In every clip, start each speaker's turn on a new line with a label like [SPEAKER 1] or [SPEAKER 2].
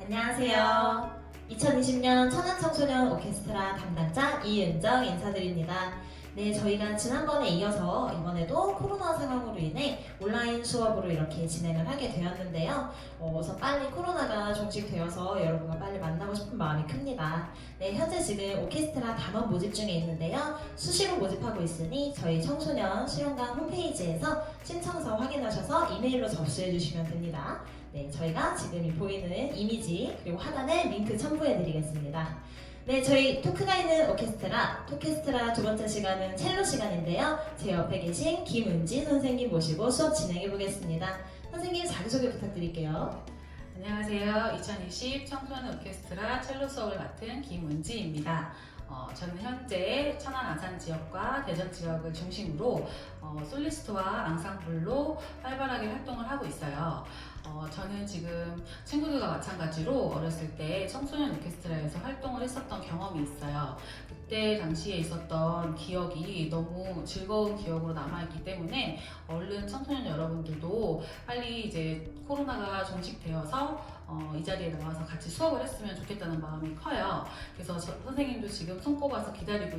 [SPEAKER 1] 안녕하세요. 2020년 천안청소년 오케스트라 담당자 이은정 인사드립니다. 네, 저희가 지난번에 이어서 이번에도 코로나 상황으로 인해 온라인 수업으로 이렇게 진행을 하게 되었는데요. 우선 빨리 코로나가 종식되어서 여러분과 빨리 만나고 싶은 마음이 큽니다. 네, 현재 지금 오케스트라 단원 모집 중에 있는데요. 수시로 모집하고 있으니 저희 청소년 수련관 홈페이지에서 신청서 확인하셔서 이메일로 접수해 주시면 됩니다. 네, 저희가 지금 보이는 이미지 그리고 하단에 링크 첨부해 드리겠습니다. 네, 저희 토크가 있는 오케스트라 두 번째 시간은 첼로 시간인데요. 제 옆에 계신 김은지 선생님 모시고 수업 진행해 보겠습니다. 선생님 자기소개 부탁드릴게요.
[SPEAKER 2] 안녕하세요. 2020 청소년 오케스트라 첼로 수업을 맡은 김은지입니다. 저는 현재 천안 아산 지역과 대전 지역을 중심으로 솔리스트와 앙상블로 활발하게 활동을 하고 있어요. 저는 지금 친구들과 마찬가지로 어렸을 때 청소년 오케스트라에서 활동을 했었던 경험이 있어요. 그때 당시에 있었던 기억이 너무 즐거운 기억으로 남아있기 때문에 얼른 청소년 여러분들도 빨리 이제 코로나가 종식되어서 이 자리에 나와서 같이 수업을 했으면 좋겠다는 마음이 커요. 그래서 선생님도 지금 손꼽아서 기다리고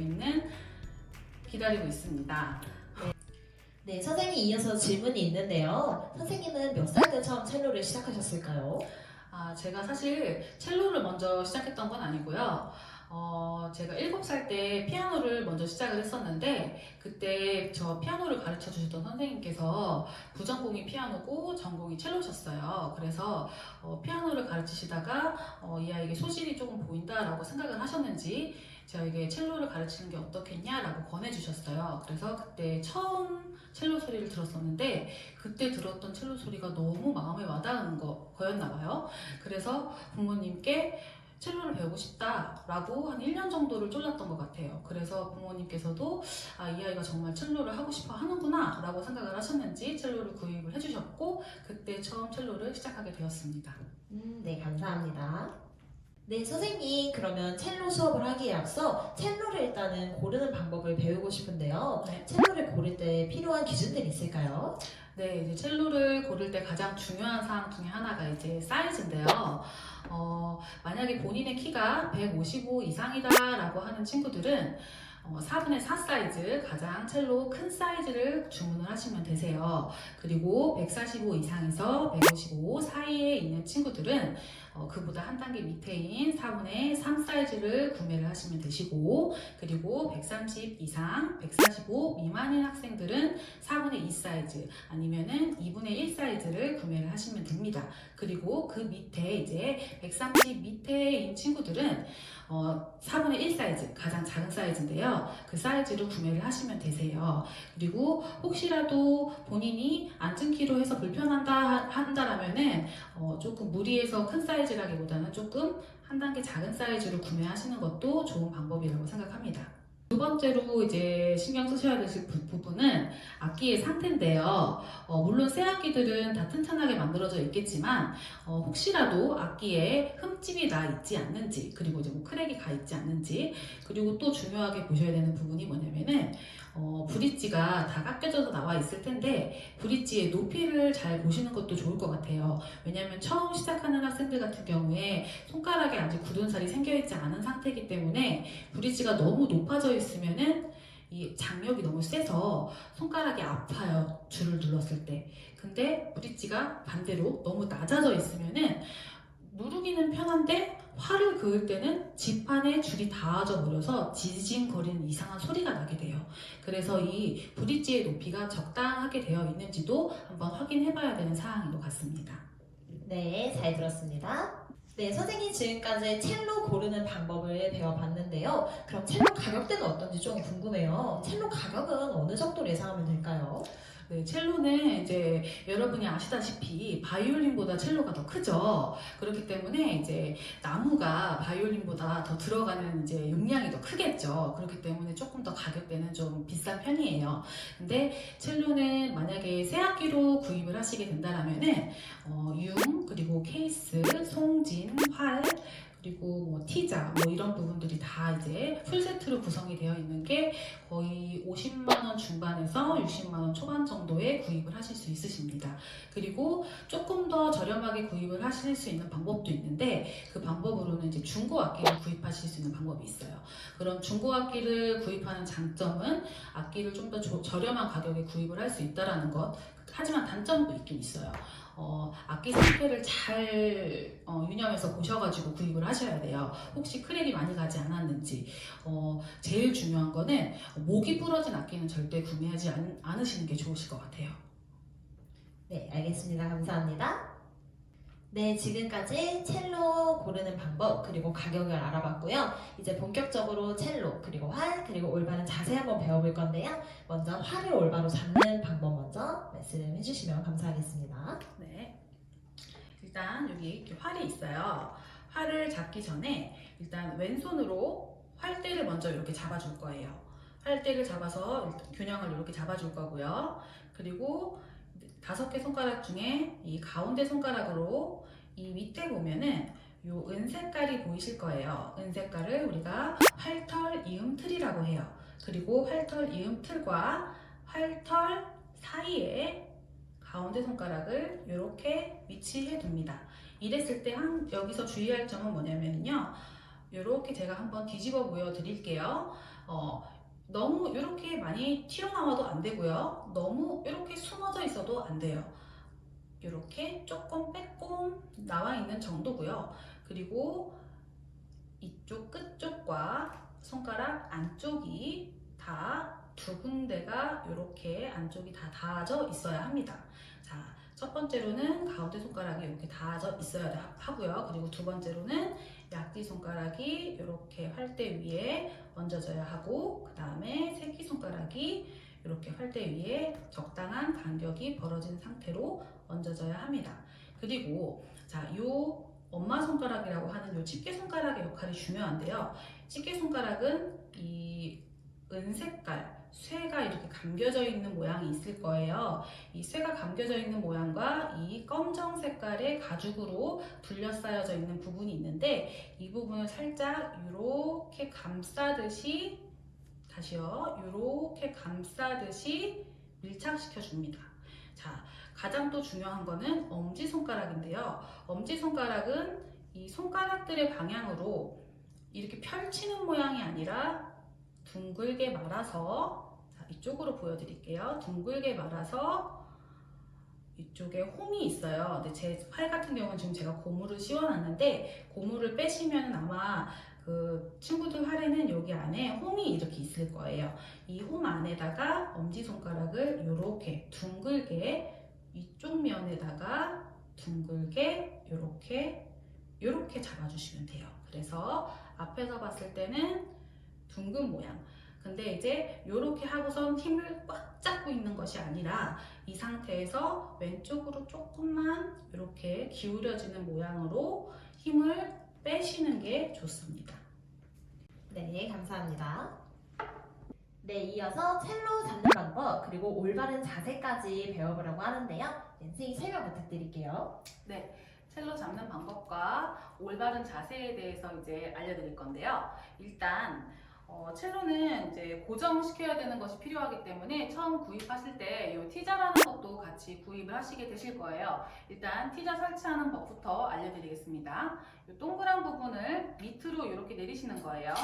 [SPEAKER 2] 있습니다.
[SPEAKER 1] 네, 선생님 이어서 질문이 있는데요. 선생님은 몇 살 때 처음 첼로를 시작하셨을까요?
[SPEAKER 2] 제가 사실 첼로를 먼저 시작했던 건 아니고요. 제가 7살 때 피아노를 먼저 시작을 했었는데 그때 저 피아노를 가르쳐 주셨던 선생님께서 부전공이 피아노고 전공이 첼로셨어요. 그래서 피아노를 가르치시다가 이 아이에게 소질이 조금 보인다라고 생각을 하셨는지 저에게 첼로를 가르치는 게 어떻겠냐라고 권해주셨어요. 그래서 그때 처음 첼로 소리를 들었었는데 그때 들었던 첼로 소리가 너무 마음에 와닿는 거였나 봐요. 그래서 부모님께 첼로를 배우고 싶다라고 한 1년 정도를 쫄랐던 것 같아요. 그래서 부모님께서도 이 아이가 정말 첼로를 하고 싶어 하는구나 라고 생각을 하셨는지 첼로를 구입을 해주셨고 그때 처음 첼로를 시작하게 되었습니다.
[SPEAKER 1] 네, 감사합니다. 네, 선생님 그러면 첼로 수업을 하기에 앞서 첼로를 일단은 고르는 방법을 배우고 싶은데요.
[SPEAKER 2] 네.
[SPEAKER 1] 첼로를 고를 때 필요한 기준들이 있을까요?
[SPEAKER 2] 네, 이제 첼로를 고를 때 가장 중요한 사항 중에 하나가 이제 사이즈인데요. 만약에 본인의 키가 155 이상이다라고 하는 친구들은 4분의 4 사이즈, 가장 첼로 큰 사이즈를 주문을 하시면 되세요. 그리고 145 이상에서 155 사이에 있는 친구들은 그보다 한 단계 밑에인 4분의 3 사이즈를 구매를 하시면 되시고, 그리고 130 이상, 145 미만인 학생들은 4분의 2 사이즈 아니면은 2분의 1 사이즈를 구매를 하시면 됩니다. 그리고 그 밑에 이제 130 밑에인 친구들은 4분의 1 사이즈, 가장 작은 사이즈인데요. 그 사이즈로 구매를 하시면 되세요. 그리고 혹시라도 본인이 앉은 키로 해서 한다라면은 조금 무리해서 큰 사이즈라기보다는 조금 한 단계 작은 사이즈로 구매하시는 것도 좋은 방법이라고 생각합니다. 두 번째로 이제 신경 쓰셔야 되실 부분은 악기의 상태인데요. 물론 새 악기들은 다 튼튼하게 만들어져 있겠지만 혹시라도 악기에 흠집이 나 있지 않는지, 그리고 이제 뭐 크랙이 가 있지 않는지, 그리고 또 중요하게 보셔야 되는 부분이 뭐냐면은 브릿지가 다 깎여져서 나와 있을 텐데 브릿지의 높이를 잘 보시는 것도 좋을 것 같아요. 왜냐하면 처음 시작하는 학생들 같은 경우에 손가락에 아직 굳은 살이 생겨있지 않은 상태이기 때문에 브릿지가 너무 높아져 있으면은 이 장력이 너무 세서 손가락이 아파요. 줄을 눌렀을 때. 근데 브릿지가 반대로 너무 낮아져 있으면은 누르기는 편한데 활을 그을 때는 지판에 줄이 닿아져 버려서 지징거리는 이상한 소리가 나게 돼요. 그래서 이 브릿지의 높이가 적당하게 되어 있는지도 한번 확인해 봐야 되는 사항인 것 같습니다.
[SPEAKER 1] 네, 잘 들었습니다. 네, 선생님 지금까지 첼로 고르는 방법을 배워봤는데요. 그럼 첼로 가격대는 어떤지 좀 궁금해요. 첼로 가격은 어느 정도로 예상하면 될까요?
[SPEAKER 2] 네, 첼로는 이제 여러분이 아시다시피 바이올린보다 첼로가 더 크죠. 그렇기 때문에 이제 나무가 바이올린보다 더 들어가는 이제 용량이 더 크겠죠. 그렇기 때문에 조금 더 가격대는 좀 비싼 편이에요. 근데 첼로는 만약에 새 악기로 구입을 하시게 된다면은 그리고 케이스, 송진, 활, 그리고 뭐 티자 뭐 이런 부분들이 다 이제 풀세트로 구성이 되어 있는 게 거의 50만 원 중반에서 60만 원 초반 정도에 구입을 하실 수 있으십니다. 그리고 조금 더 저렴하게 구입을 하실 수 있는 방법도 있는데 그 방법으로는 이제 중고 악기를 구입하실 수 있는 방법이 있어요. 그런 중고 악기를 구입하는 장점은 악기를 좀 더 저렴한 가격에 구입을 할 수 있다라는 것. 하지만 단점도 있긴 있어요. 악기 상태를 잘 유념해서 보셔가지고 구입을 하셔야 돼요. 혹시 크랙이 많이 가지 않았는지. 제일 중요한 거는 목이 부러진 악기는 절대 구매하지 않으시는 게 좋으실 것 같아요.
[SPEAKER 1] 네, 알겠습니다. 감사합니다. 네, 지금까지 첼로 고르는 방법 그리고 가격을 알아봤고요. 이제 본격적으로 첼로 그리고 활 그리고 올바른 자세 한번 배워볼 건데요. 먼저 활을 올바로 잡는 방법 먼저 말씀해 주시면 감사하겠습니다.
[SPEAKER 2] 네. 일단 여기 이렇게 활이 있어요. 활을 잡기 전에 일단 왼손으로 활대를 먼저 이렇게 잡아줄 거예요. 활대를 잡아서 일단 균형을 이렇게 잡아줄 거고요. 그리고 5개 손가락 중에 이 가운데 손가락으로 이 밑에 보면은 요 은색깔이 보이실 거예요. 은색깔을 우리가 활털 이음틀이라고 해요. 그리고 활털 이음틀과 활털 사이에 가운데 손가락을 이렇게 위치해 둡니다. 이랬을 때 여기서 주의할 점은 뭐냐면요. 이렇게 제가 한번 뒤집어 보여 드릴게요. 너무 이렇게 많이 튀어나와도 안 되고요. 너무 이렇게 숨어져 있어도 안 돼요. 이렇게 조금 빼꼼 나와 있는 정도고요. 그리고 이쪽 끝쪽과 손가락 안쪽이 다 두 군데가 이렇게 안쪽이 다 닿아져 있어야 합니다. 자, 첫 번째로는 가운데 손가락이 이렇게 닿아져 있어야 하고요. 그리고 두 번째로는 약지 손가락이 이렇게 활대 위에 얹어져야 하고, 그 다음에 새끼손가락이 이렇게 활대 위에 적당한 간격이 벌어진 상태로 얹어져야 합니다. 그리고 자, 요 엄마 손가락이라고 하는 요 집게손가락의 역할이 중요한데요. 집게손가락은 이 은색깔 쇠가 이렇게 감겨져 있는 모양이 있을 거예요. 이 쇠가 감겨져 있는 모양과 이 검정 색깔의 가죽으로 둘러싸여져 있는 부분이 있는데 이 부분을 살짝 이렇게 감싸듯이, 다시요, 이렇게 감싸듯이 밀착시켜 줍니다. 자, 가장 또 중요한 거는 엄지손가락인데요. 엄지손가락은 이 손가락들의 방향으로 이렇게 펼치는 모양이 아니라 둥글게 말아서, 자, 이쪽으로 보여드릴게요. 둥글게 말아서 이쪽에 홈이 있어요. 근데 제 활 같은 경우는 지금 제가 고무를 씌워놨는데 고무를 빼시면 아마 그 친구들 활에는 여기 안에 홈이 이렇게 있을 거예요. 이 홈 안에다가 엄지손가락을 이렇게 둥글게 이쪽 면에다가 둥글게 이렇게 잡아주시면 돼요. 그래서 앞에서 봤을 때는 둥근 모양. 근데 이제 이렇게 하고선 힘을 꽉 잡고 있는 것이 아니라 이 상태에서 왼쪽으로 조금만 이렇게 기울여지는 모양으로 힘을 빼시는 게 좋습니다.
[SPEAKER 1] 네, 감사합니다. 네, 이어서 첼로 잡는 방법 그리고 올바른 자세까지 배워보려고 하는데요. 네, 선생님 설명 부탁드릴게요.
[SPEAKER 2] 네, 첼로 잡는 방법과 올바른 자세에 대해서 이제 알려드릴 건데요. 일단 첼로는 이제 고정시켜야 되는 것이 필요하기 때문에 처음 구입하실 때 이 티자라는 것도 같이 구입을 하시게 되실 거예요. 일단 티자 설치하는 법부터 알려드리겠습니다. 이 동그란 부분을 밑으로 이렇게 내리시는 거예요.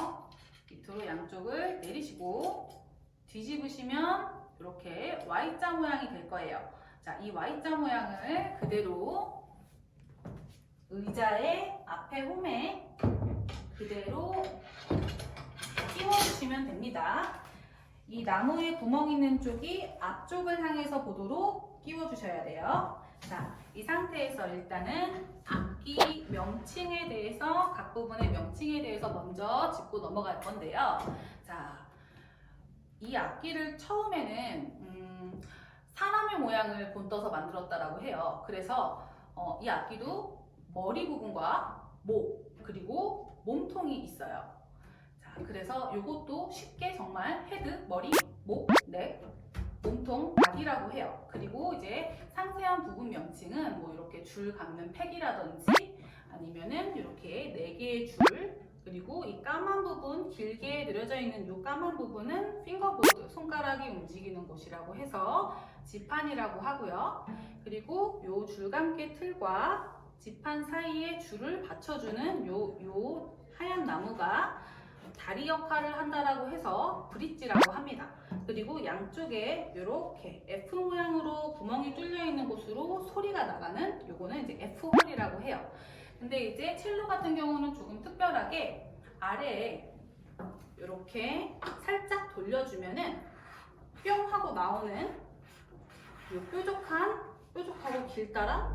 [SPEAKER 2] 밑으로 양쪽을 내리시고 뒤집으시면 이렇게 Y자 모양이 될 거예요. 자, 이 Y자 모양을 그대로 의자의 앞에 홈에 그대로 끼워주시면 됩니다. 이 나무에 구멍 있는 쪽이 앞쪽을 향해서 보도록 끼워주셔야 돼요. 자, 이 상태에서 일단은 악기 명칭에 대해서, 각 부분의 명칭에 대해서 먼저 짚고 넘어갈 건데요. 자, 이 악기를 처음에는 사람의 모양을 본떠서 만들었다라고 해요. 그래서 이 악기도 머리 부분과 목, 그리고 몸통이 있어요. 자, 그래서 이것도 쉽게 정말 헤드, 머리, 목, 넥, 몸통, 바디라고 해요. 그리고 이제 상세한 부분 명칭은 뭐 이렇게 줄 감는 팩이라든지 아니면은 이렇게 4개의 줄, 그리고 이 까만 부분, 길게 늘어져 있는 이 까만 부분은 핑거보드, 손가락이 움직이는 곳이라고 해서 지판이라고 하고요. 그리고 이 줄감개 틀과 지판 사이에 줄을 받쳐주는 요 하얀 나무가 다리 역할을 한다라고 해서 브릿지라고 합니다. 그리고 양쪽에 이렇게 F 모양으로 구멍이 뚫려 있는 곳으로 소리가 나가는 요거는 이제 F홀이라고 해요. 근데 이제 첼로 같은 경우는 조금 특별하게 아래에 이렇게 살짝 돌려주면은 뿅 하고 나오는 요 뾰족하고 길다란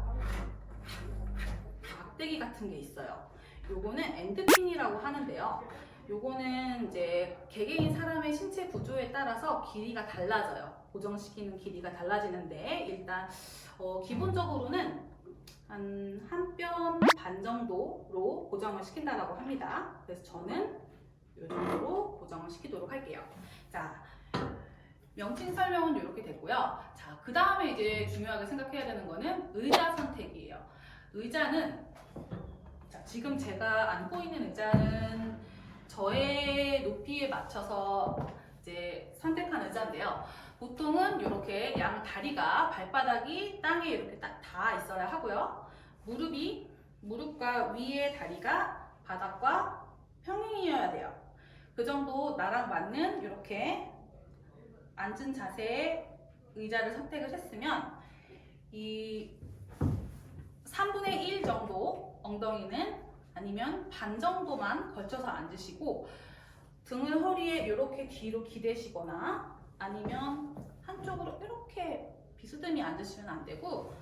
[SPEAKER 2] 막대기 같은 게 있어요. 요거는 엔드핀이라고 하는데요. 요거는 이제 개개인 사람의 신체 구조에 따라서 길이가 달라져요. 고정시키는 길이가 달라지는데 일단 기본적으로는 한 뼘 반 정도로 고정을 시킨다고 합니다. 그래서 저는 이 정도로 고정을 시키도록 할게요. 자, 명칭 설명은 이렇게 됐고요. 자, 그 다음에 이제 중요하게 생각해야 되는 거는 의자 선택이에요. 의자는 자, 지금 제가 앉고 있는 의자는 저의 높이에 맞춰서 이제 선택한 의자인데요. 보통은 이렇게 양 다리가 발바닥이 땅에 이렇게 딱 닿아 있어야 하고요. 무릎과 위의 다리가 바닥과 평행이어야 돼요. 그 정도 나랑 맞는 이렇게 앉은 자세의 의자를 선택을 했으면 이 3분의 1 정도 엉덩이는 아니면 반 정도만 걸쳐서 앉으시고 등을 허리에 이렇게 뒤로 기대시거나 아니면 한쪽으로 이렇게 비스듬히 앉으시면 안 되고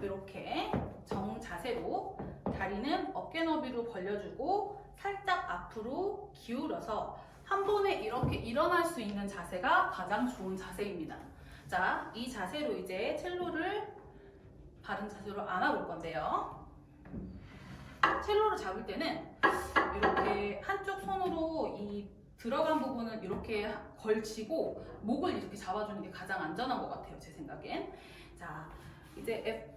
[SPEAKER 2] 이렇게 정자세로 다리는 어깨 너비로 벌려주고 살짝 앞으로 기울여서 한 번에 이렇게 일어날 수 있는 자세가 가장 좋은 자세입니다. 자, 이 자세로 이제 첼로를 바른 자세로 안아볼 건데요. 첼로를 잡을 때는 이렇게 한쪽 손으로 이 들어간 부분을 이렇게 걸치고 목을 이렇게 잡아주는 게 가장 안전한 것 같아요, 제 생각엔. 자, 이제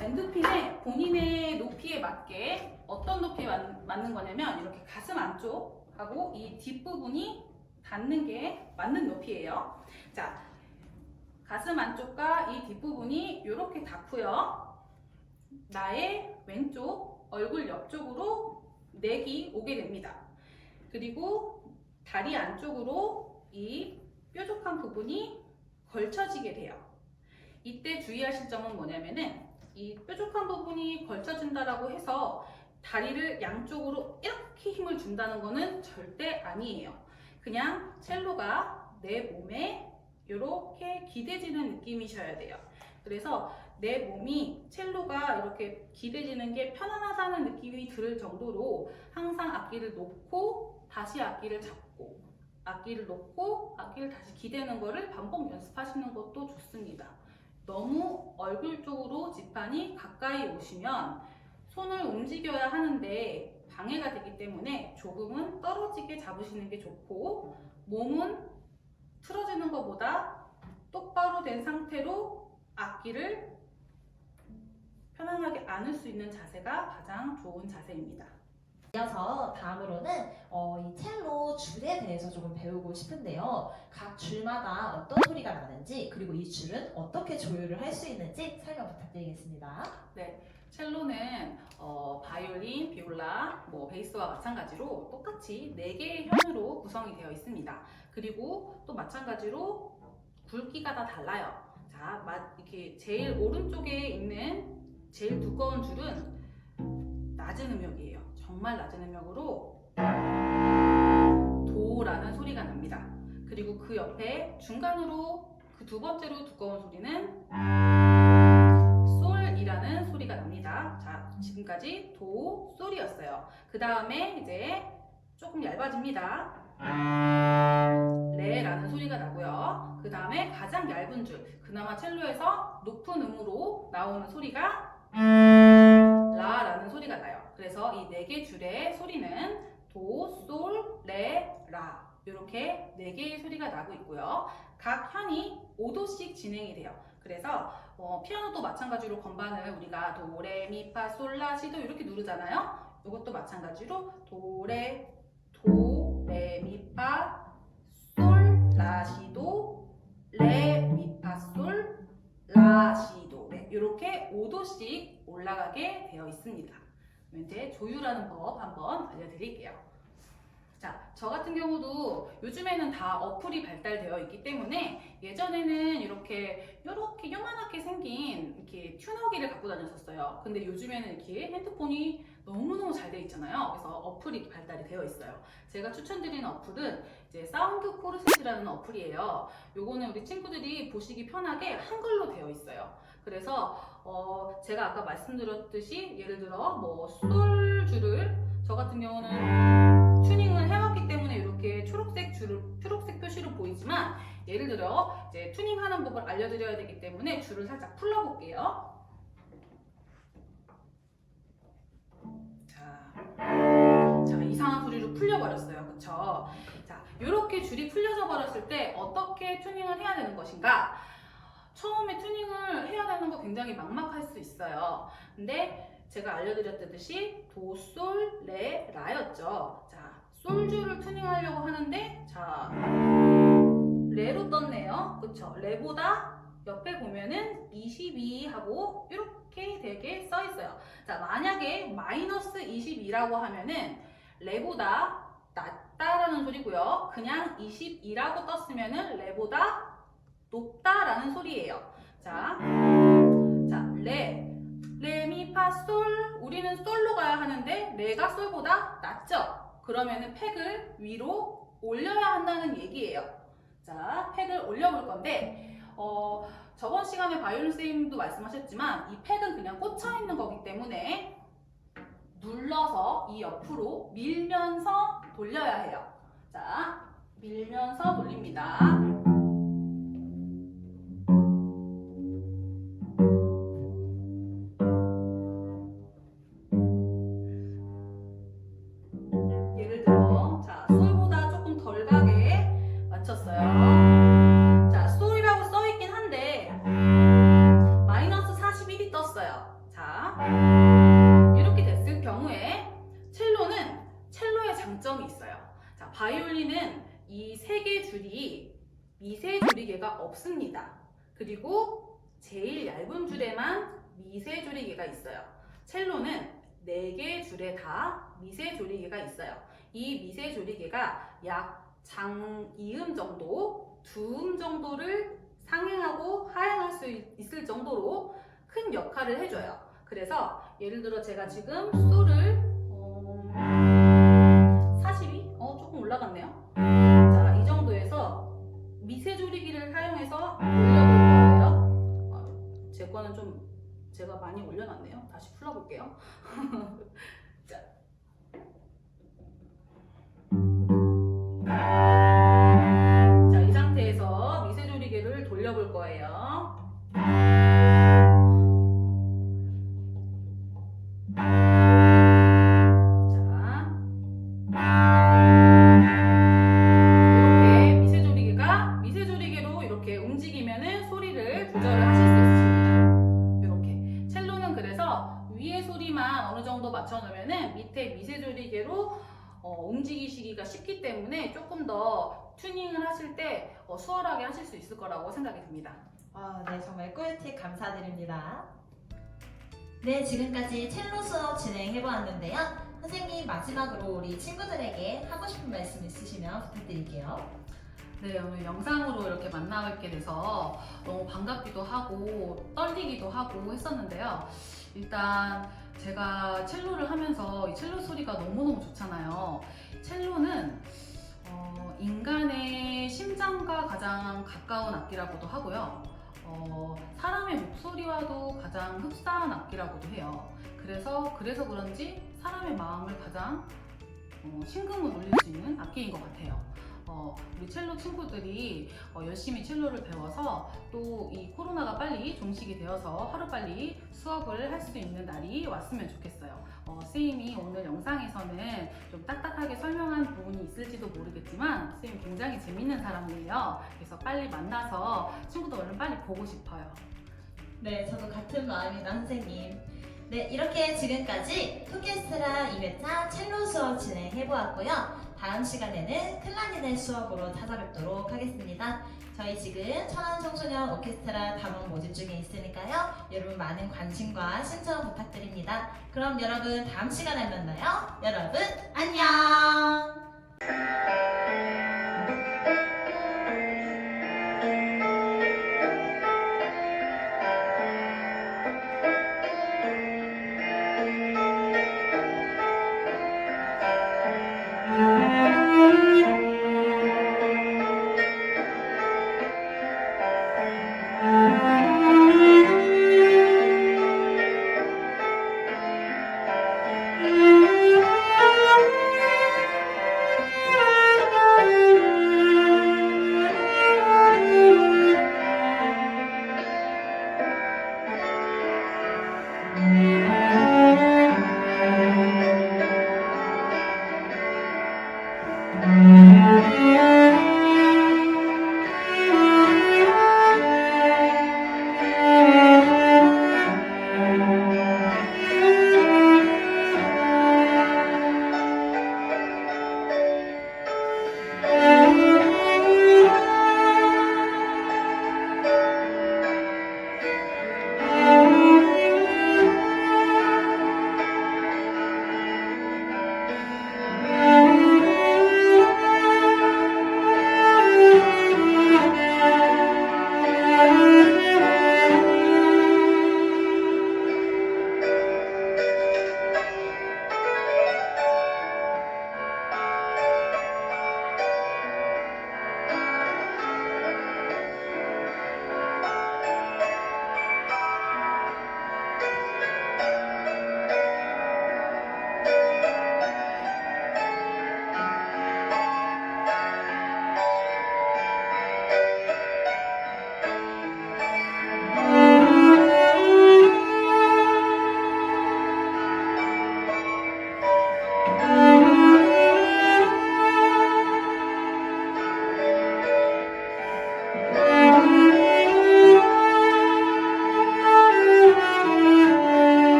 [SPEAKER 2] 엔드핀에 본인의 높이에 맞게 어떤 높이에 맞는 거냐면 이렇게 가슴 안쪽하고 이 뒷부분이 닿는 게 맞는 높이예요. 자, 가슴 안쪽과 이 뒷부분이 이렇게 닿고요. 나의 왼쪽 얼굴 옆쪽으로 넥이 오게 됩니다. 그리고 다리 안쪽으로 이 뾰족한 부분이 걸쳐지게 돼요. 이때 주의하실 점은 뭐냐면은 이 뾰족한 부분이 걸쳐진다라고 해서 다리를 양쪽으로 이렇게 힘을 준다는 거는 절대 아니에요. 그냥 첼로가 내 몸에 이렇게 기대지는 느낌이셔야 돼요. 그래서 내 몸이 첼로가 이렇게 기대지는 게 편안하다는 느낌이 들 정도로 항상 악기를 놓고 다시 악기를 잡고 악기를 놓고 악기를 다시 기대는 거를 반복 연습하시는 것도 좋습니다. 너무 얼굴 쪽으로 지판이 가까이 오시면 손을 움직여야 하는데 방해가 되기 때문에 조금은 떨어지게 잡으시는 게 좋고 몸은 틀어지는 것보다 똑바로 된 상태로 악기를 편안하게 안을 수 있는 자세가 가장 좋은 자세입니다.
[SPEAKER 1] 이어서 다음으로는 이 첼로 줄에 대해서 조금 배우고 싶은데요. 각 줄마다 어떤 소리가 나는지 그리고 이 줄은 어떻게 조율을 할 수 있는지 설명 부탁드리겠습니다.
[SPEAKER 2] 네, 첼로는 바이올린, 비올라, 베이스와 마찬가지로 똑같이 4개의 현으로 구성이 되어 있습니다. 그리고 또 마찬가지로 굵기가 다 달라요. 자, 이렇게 제일 오른쪽에 있는 제일 두꺼운 줄은 낮은 음역이에요. 정말 낮은 음역으로 도라는 소리가 납니다. 그리고 그 옆에 중간으로 그 두 번째로 두꺼운 소리는 솔이라는 소리가 납니다. 자, 지금까지 도, 솔이었어요. 그 다음에 이제 조금 얇아집니다. 레라는 소리가 나고요. 그 다음에 가장 얇은 줄, 그나마 첼로에서 높은 음으로 나오는 소리가 라라는 소리가 나요. 그래서 이 4개 줄의 소리는 도, 솔, 레, 라 이렇게 4개의 소리가 나고 있고요. 각 현이 5도씩 진행이 돼요. 그래서 피아노도 마찬가지로 건반을 우리가 도, 레, 미, 파, 솔, 라, 시, 도 이렇게 누르잖아요. 이것도 마찬가지로 도, 레, 미, 파, 솔, 라, 시, 도, 레, 미, 파, 솔, 라, 시, 도. 네, 이렇게 5도씩 올라가게 되어 있습니다. 이제 조율하는 법 한번 알려드릴게요. 자, 저 같은 경우도 요즘에는 다 어플이 발달되어 있기 때문에 예전에는 이렇게 요만하게 생긴 이렇게 튜너기를 갖고 다녔었어요. 근데 요즘에는 이렇게 핸드폰이 너무너무 잘 돼 있잖아요. 그래서 어플이 발달이 되어 있어요. 제가 추천드리는 어플은 이제 사운드 코르셋이라는 어플이에요. 요거는 우리 친구들이 보시기 편하게 한글로 되어 있어요. 그래서 제가 아까 말씀드렸듯이 예를 들어 뭐 솔줄을 저 같은 경우는 튜닝을 해왔기 때문에 이렇게 초록색 표시로 보이지만 예를 들어 이제 튜닝하는 법을 알려드려야 되기 때문에 줄을 살짝 풀러볼게요. 자, 이상한 소리로 풀려버렸어요. 그쵸? 자, 이렇게 줄이 풀려져 버렸을 때 어떻게 튜닝을 해야 되는 것인가? 처음에 튜닝을 해야 되는 거 굉장히 막막할 수 있어요. 근데 제가 알려드렸듯이 도, 솔, 레, 라였죠. 자, 솔줄을 튜닝하려고 하는데 자, 레로 떴네요. 그쵸? 레보다 옆에 보면은 22 하고 이렇게 되게 써 있어요. 자, 만약에 마이너스 22라고 하면은 레보다 낮다라는 소리고요. 그냥 22라고 떴으면은 레보다 높다라는 소리예요. 자, 레, 미, 파, 솔. 우리는 솔로 가야 하는데 레가 솔보다 낮죠? 그러면은 팩을 위로 올려야 한다는 얘기예요. 자, 팩을 올려볼 건데 저번 시간에 바이올린 선생님도 말씀하셨지만 이 팩은 그냥 꽂혀 있는 거기 때문에 눌러서 이 옆으로 밀면서 돌려야 해요. 자, 밀면서 돌립니다. 예를 들어, 자, 솔보다 조금 덜 가게 맞췄어요. 자, 솔이라고 써있긴 한데, 마이너스 41이 떴어요. 자, 이렇게 됐을 경우에, 첼로의 장점이 있어요. 자, 바이올린은 이 세 개 줄이 미세 조리개가 없습니다. 그리고 제일 얇은 줄에만 미세 조리개가 있어요. 첼로는 4개 줄에 다 미세 조리개가 있어요. 이 미세 조리개가 약 장이음 정도, 두음 정도를 상행하고 하행할 수 있을 정도로 큰 역할을 해줘요. 그래서 예를 들어 제가 지금 솔을 42? 조금 올라갔네요. 자, 이 정도에서 미세 조리기를 사용해서 올려볼 거예요. 제 거는 좀 제가 많이 올려놨네요. 다시 풀어볼게요. 자. 자, 이 상태에서 미세 조리개를 돌려볼 거예요. 미세 조리개로 이렇게 움직이면은 소리를 조절을 하실 수 있습니다. 이렇게 첼로는 그래서 위에 소리만 어느 정도 맞춰놓으면은 밑에 미세 조리개로 움직이시기가 쉽기 때문에 조금 더 튜닝을 하실 때 수월하게 하실 수 있을 거라고 생각이 듭니다.
[SPEAKER 1] 네, 정말 꿀팁 감사드립니다. 네, 지금까지 첼로 수업 진행해보았는데요. 선생님, 마지막으로 우리 친구들에게 하고 싶은 말씀 있으시면 부탁드릴게요.
[SPEAKER 2] 네, 오늘 영상으로 이렇게 만나뵙게 돼서 너무 반갑기도 하고 떨리기도 하고 했었는데요. 일단 제가 첼로를 하면서 이 첼로 소리가 너무너무 좋잖아요. 첼로는 인간의 심장과 가장 가까운 악기라고도 하고요. 사람의 목소리와도 가장 흡사한 악기라고도 해요. 그래서 그런지 사람의 마음을 가장 심금을 울릴 수 있는 악기인 것 같아요. 우리 첼로 친구들이 열심히 첼로를 배워서 또 이 코로나가 빨리 종식이 되어서 하루빨리 수업을 할 수 있는 날이 왔으면 좋겠어요. 선생님이 오늘 영상에서는 좀 딱딱하게 설명한 부분이 있을지도 모르겠지만 선생님 굉장히 재밌는 사람이에요. 그래서 빨리 만나서 친구들 얼른 빨리 보고 싶어요.
[SPEAKER 1] 네, 저도 같은 마음이다, 선생님. 네, 이렇게 지금까지 토케스트라 2회차 첼로 수업 진행해보았고요. 다음 시간에는 클라리넷 수업으로 찾아뵙도록 하겠습니다. 저희 지금 천안청소년 오케스트라 담원 모집 중에 있으니까요. 여러분 많은 관심과 신청 부탁드립니다. 그럼 여러분 다음 시간에 만나요. 여러분 안녕!